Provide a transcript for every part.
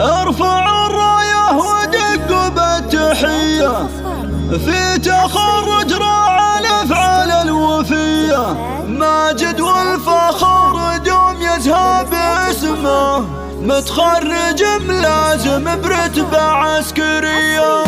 ارفع الراية ودق بالتحية في تخرج راعى الافعال الوفية. ماجد والفخر دوم يزهى باسمه، متخرج ملازم برتبة عسكرية.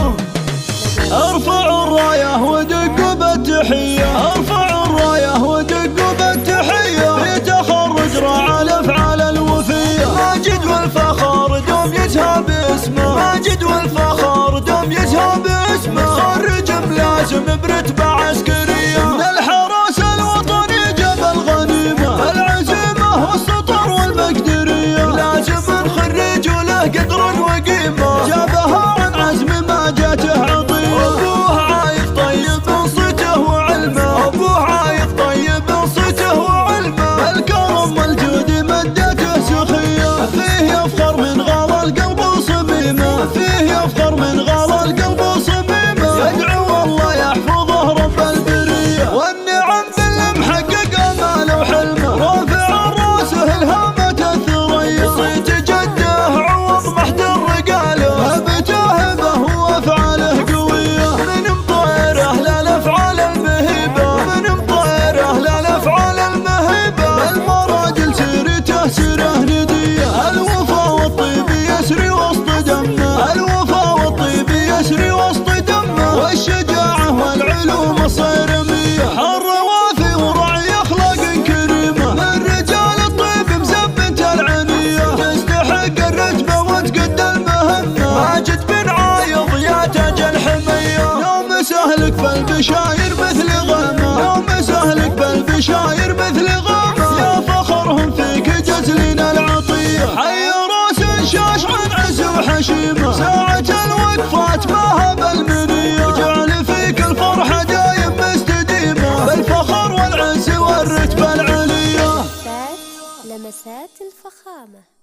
ارفع الراية ودق بالتحية، ارفع الراية ودق بالتحية في تخرج راعى الافعال الوفية. ماجد والفخر دوم يزهى باسمه، ماجد والفخر دوم يزهى باسمه، متخرج ملازم برتبة عسكرية. من الحراس الوطني جاب الغنيمة، العزيمة والسطر والمقدرية، لازم نخرج وله قدر وقيمة، جابها عن عزم ما جاته عطية. ابوه عايق طيب انصته وعلمه، ابوه عايق طيب انصته وعلمه، الكرم والجود مدته سخية، فيه يفخر من غلا القلب وصميمه، فيه يفخر من غلا القلب وصميمه، يدعو الله يحفظه رب البرية، والنعم بالمحقق اماله وحلمه، رافع راسه الهامة الثريا، صيت جده عوض محد الرقاله، هبته هبه وافعاله قوية، من مطيره للافعال المهيبة، من مطيره للافعال المهيبة، المراجل سيرته سيره ندية، الوفا والطيب يسري وسط دمه، الوفا والطيب يسري وسط دمه، والشجاعة والعلوم الصيرمية، الروافي ورعي اخلاق كريمة، من رجال الطيب مثبت العنية، تستحق الرتبة وتقد المهمة. ماجد بن عايض يا تاج الحمية، يوم سهلك بالبشاير مثل غامة، يوم سهلك بالبشاير مثل غامة، يا فخرهم فيك جزلين العطية، حي راس شاش عن عز وحشيمة، ساعة الوقفات ما هب المنية، وجعل فيك الفرحة دايم مستديمة، بالفخر والعز والرتبة العليا. لمسات الفخامة.